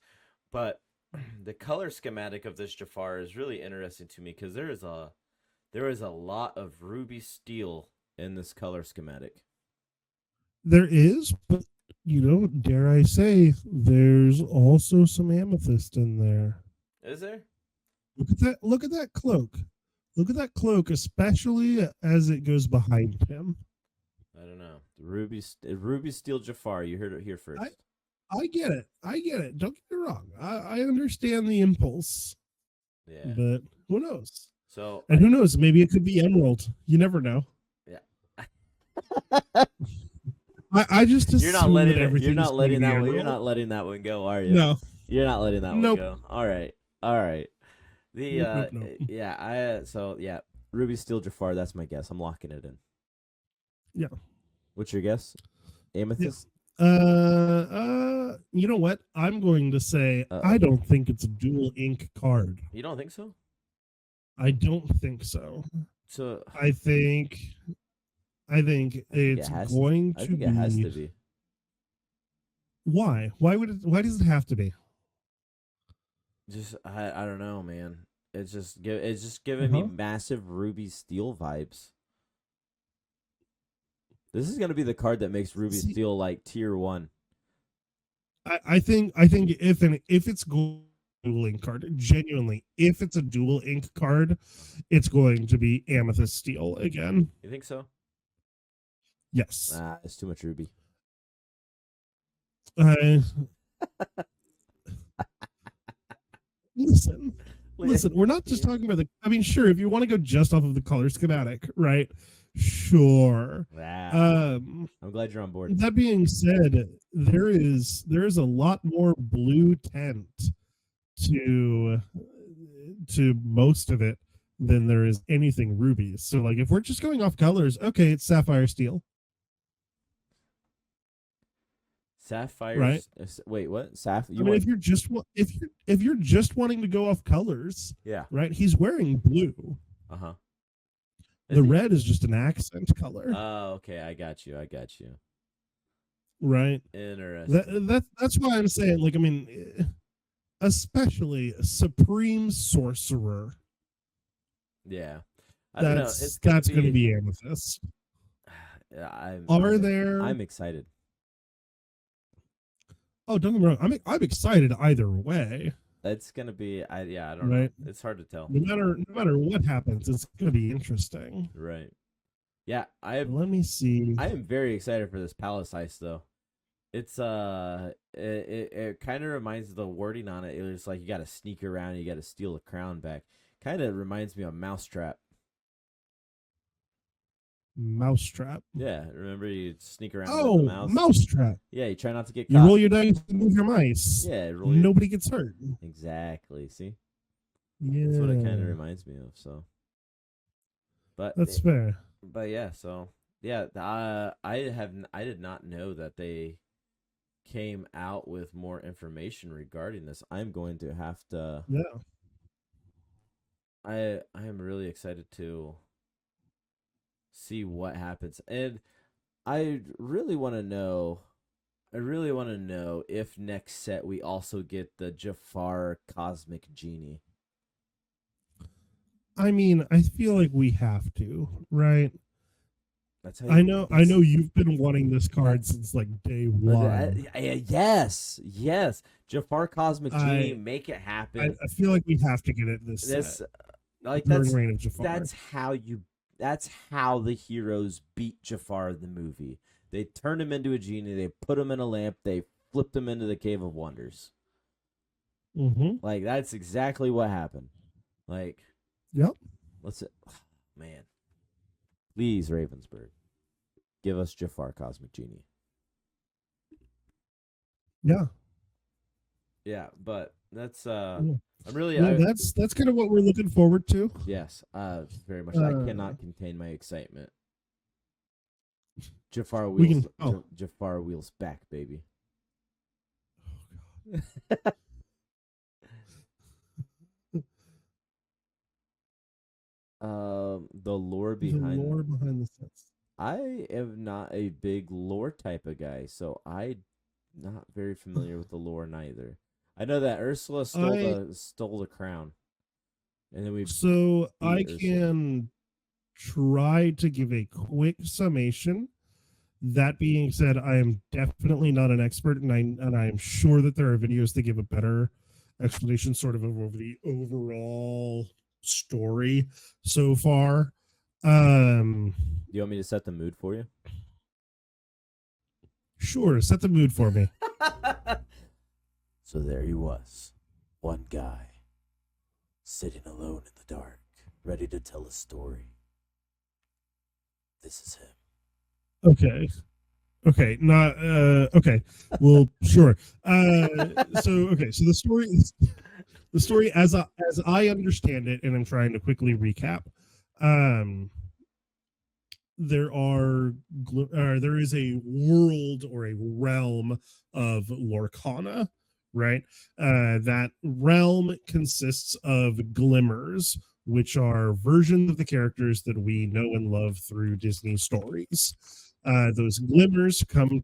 But the color schematic of this Jafar is really interesting to me because there is a lot of ruby steel in this color schematic. There is, but dare I say, there's also some amethyst in there. Is there? Look at that cloak. Look at that cloak, especially as it goes behind him. I don't know. Ruby steel Jafar. You heard it here first. I get it. Don't get me wrong. I understand the impulse. Yeah. But who knows? So, and who knows? Maybe it could be emerald. You never know. Yeah. I just assume you're not letting everything. You're not letting that one. You're not letting that one go, are you? No. You're not letting that one go. All right. Nope. Yeah. Ruby Steel Jafar. That's my guess. I'm locking it in. Yeah. What's your guess? Amethyst. Yeah. You know what? I'm going to say I don't think it's a dual ink card. You don't think so? I don't think so. So I think it's going to be. It has to be. Why? Why does it have to be? Just I don't know, man. It's just giving me massive ruby steel vibes. This is gonna be the card that makes ruby steel like tier 1. I think if it's going dual ink card. Genuinely, if it's a dual ink card, it's going to be Amethyst Steel again. You think so? Yes. It's too much ruby. Listen, we're not just talking about the. I mean, sure, if you want to go just off of the color schematic, right? Sure. I'm glad you're on board. That being said, there is a lot more blue tint to most of it than there is anything ruby. So, like, if we're just going off colors, okay, it's Sapphire Steel. Sapphire, right? Wait, what? If you're just wanting to go off colors, yeah, right? He's wearing blue. The red is just an accent color. Oh, okay, I got you. Right. Interesting. That's why I'm saying, like, I mean, especially Supreme Sorcerer. Yeah, that's going to be Amethyst. I'm excited. Oh, don't get me wrong. I'm excited either way. It's gonna be. I don't know. It's hard to tell. No matter what happens, it's gonna be interesting. Right. Yeah. Let me see. I am very excited for this Palace Heist, though. It's it kind of reminds the wording on it. It's like you got to sneak around, you got to steal the crown back. Kind of reminds me of Mousetrap. Mousetrap. Yeah, remember you sneak around. Oh, with the mouse? Mousetrap. Yeah, you try not to get caught. You roll your dice and move your mice. Yeah, nobody gets hurt. Exactly. See. Yeah, that's what it kind of reminds me of. So. But that's fair. But yeah, so yeah, I did not know that they came out with more information regarding this. I'm going to have to. Yeah. I am really excited to see what happens, and I really want to know if next set we also get the Jafar Cosmic Genie. I mean, I feel like we have to, right? That's how I know you've been wanting this card since like day one. Yes. Jafar Cosmic Genie, make it happen. I feel like we have to get it this set. That's Reign of Jafar. That's how the heroes beat Jafar in the movie. They turned him into a genie. They put him in a lamp. They flipped him into the Cave of Wonders. Mm-hmm. Like, that's exactly what happened. Like, yep. Man, please, Ravensburg, give us Jafar Cosmic Genie. Yeah, but that's I'm really that's kind of what we're looking forward to. Yes, very much. I cannot contain my excitement. Jafar wheels, Jafar wheels back, baby. Oh, God. The lore behind the sets. I am not a big lore type of guy, so I'm not very familiar with the lore neither. I know that Ursula stole the crown, and then I can try to give a quick summation. That being said, I am definitely not an expert, and I am sure that there are videos that give a better explanation, sort of over the overall story so far. Do you want me to set the mood for you? Sure, set the mood for me. So there he was, one guy, sitting alone in the dark, ready to tell a story. This is him. Okay, not okay. Well, sure. So the story as I understand it, and I'm trying to quickly recap. There is a world or a realm of Lorcana, right? That realm consists of glimmers, which are versions of the characters that we know and love through Disney stories. Those glimmers come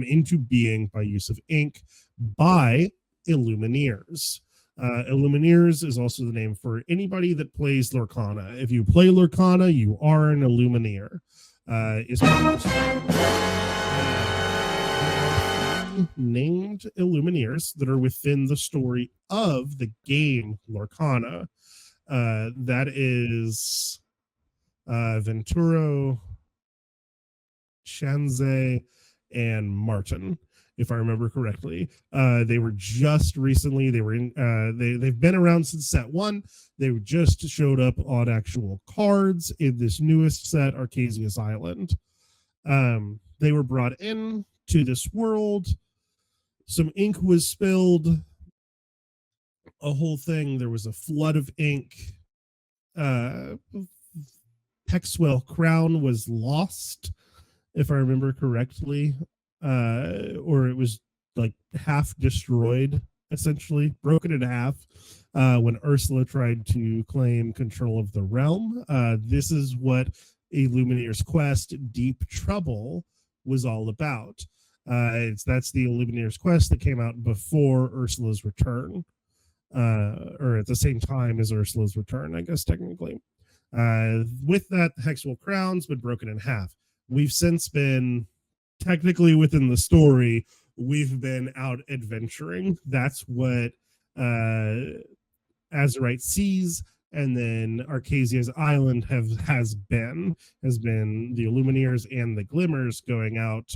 into being by use of ink by Illumineers. Illumineers is also the name for anybody that plays Lorcana. If you play Lorcana, you are an Illumineer. named Illumineers that are within the story of the game Lorcana. That is Venturo, Shanze, and Martin, if I remember correctly. They were just recently, they were in, they've been around since set one. They just showed up on actual cards in this newest set, Arcasia's Island. They were brought in to this world. Some ink was spilled. A whole thing. There was a flood of ink. Hexwell Crown was lost, if I remember correctly, or it was like half destroyed, essentially broken in half, when Ursula tried to claim control of the realm. This is what Illumineers Quest Deep Trouble was all about. That's the Illumineers Quest that came out before Ursula's return, or at the same time as Ursula's return, I guess, technically. With that, the Hexwell Crown's been broken in half. We've since been, technically within the story, we've been out adventuring. That's what Azurite Seas and then Arcasia's Island has been the Illumineers and the Glimmers going out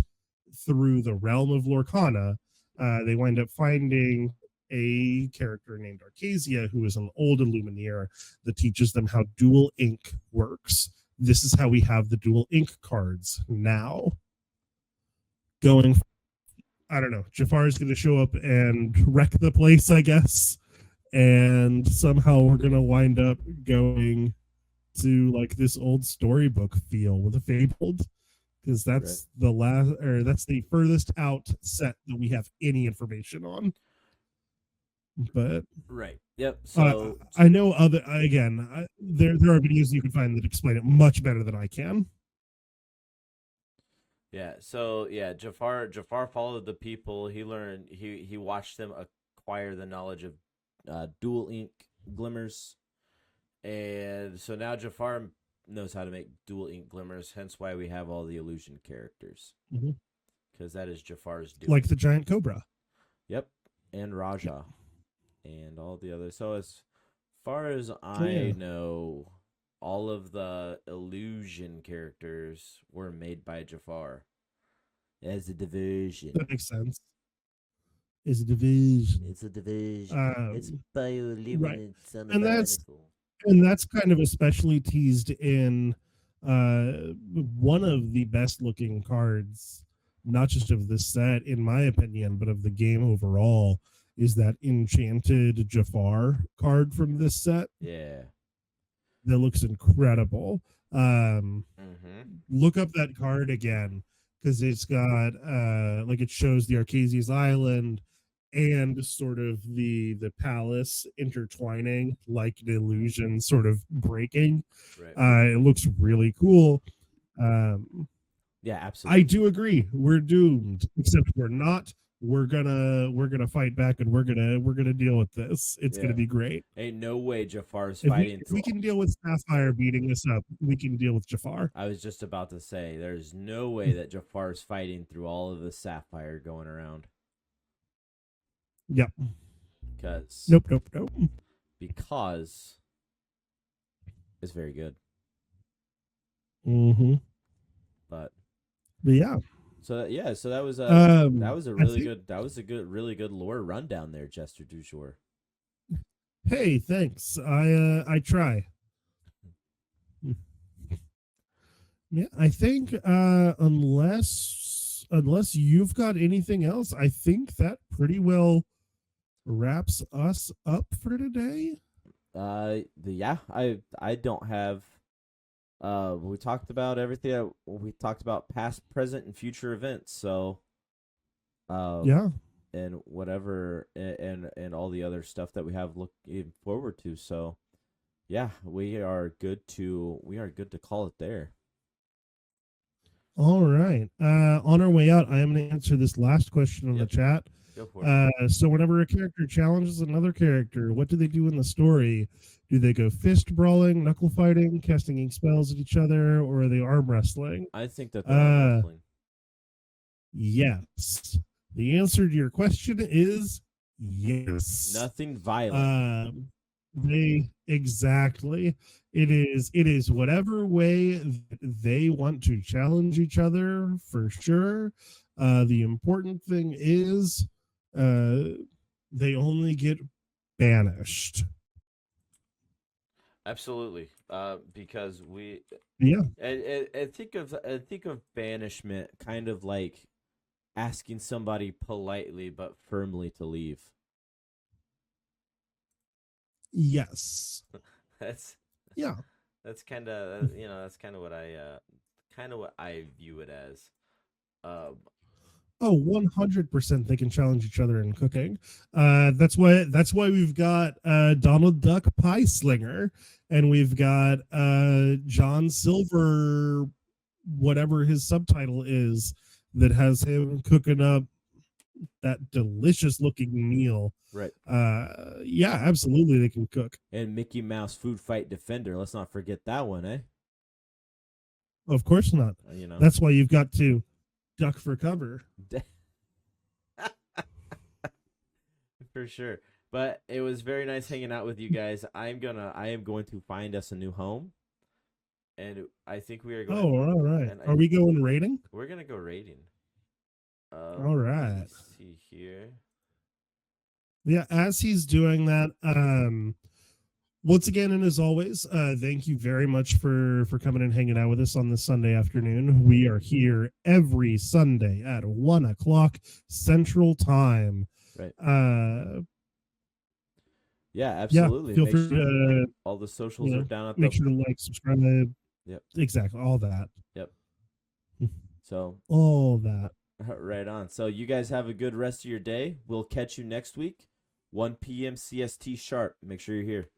through the realm of Lorcana. They wind up finding a character named Arcasia, who is an old Illumineer that teaches them how dual ink works. This is how we have the dual ink cards now. I don't know, Jafar is going to show up and wreck the place, I guess. And somehow we're going to wind up going to like this old storybook feel with a Fabled, because that's right. That's the furthest out set that we have any information on. But right, yep. So I know there are videos you can find that explain it much better than I can. Yeah, so yeah, Jafar followed the people. He learned, he watched them acquire the knowledge of dual ink glimmers, and so now Jafar knows how to make dual ink glimmers. Hence why we have all the illusion characters, because that is Jafar's doing. Like the giant cobra. Yep, and Raja, and all the others. So as far as I know, all of the illusion characters were made by Jafar as a division. That makes sense. It's a division. It's a division. It's bioluminescent. Right. And that's kind of especially teased in one of the best looking cards, not just of this set, in my opinion, but of the game overall, is that Enchanted Jafar card from this set. Yeah. That looks incredible. Look up that card again, because it's got like it shows the Arcasia's Island and sort of the palace intertwining, like an illusion sort of breaking. Right. It looks really cool. Yeah, absolutely. I do agree. We're doomed, except we're not. We're gonna fight back, and we're gonna deal with this. It's gonna be great. Ain't no way Jafar's fighting. If we can deal with Sapphire beating us up, we can deal with Jafar. I was just about to say, there's no way that Jafar's fighting through all of the Sapphire going around. Yep. Because nope. Because it's very good. But yeah. So that was a really good lore rundown there, Jester Dujour. Hey, thanks. I try. Yeah, I think unless you've got anything else, I think that pretty well wraps us up for today. I don't have. We talked about everything. We talked about past, present, and future events. So, and whatever, and all the other stuff that we have looking forward to. So, yeah, we are good to call it there. All right. On our way out, I am going to answer this last question on the chat. Go for it. So whenever a character challenges another character, what do they do in the story? Do they go fist brawling, knuckle fighting, casting ink spells at each other, or are they arm wrestling? I think that they're arm wrestling. Yes. The answer to your question is yes. Nothing violent. They exactly. It is whatever way they want to challenge each other for sure. The important thing is they only get banished. Absolutely. Because we Yeah. I think of banishment kind of like asking somebody politely but firmly to leave. Yes. That's Yeah. that's kind of that's kind of what I view it as. Oh, 100% they can challenge each other in cooking. That's why we've got Donald Duck Pie Slinger, and we've got John Silver, whatever his subtitle is, that has him cooking up that delicious looking meal. Right. Yeah, absolutely they can cook. And Mickey Mouse Food Fight Defender. Let's not forget that one, eh? Of course not. That's why you've got to duck for cover. For sure. But it was very nice hanging out with you guys. I am going to find us a new home. And I think we are going. Oh, all right. Are we going raiding? We're gonna go raiding. All right. Let's see here. Yeah, as he's doing that, once again, and as always, thank you very much for coming and hanging out with us on this Sunday afternoon. We are here every Sunday at 1:00 Central Time. Right. Yeah, absolutely. Yeah, feel free to, all the socials are down at make sure to like, subscribe. Yep. Exactly, all that. Yep. So all that. Right on. So you guys have a good rest of your day. We'll catch you next week, 1 p.m. CST sharp. Make sure you're here.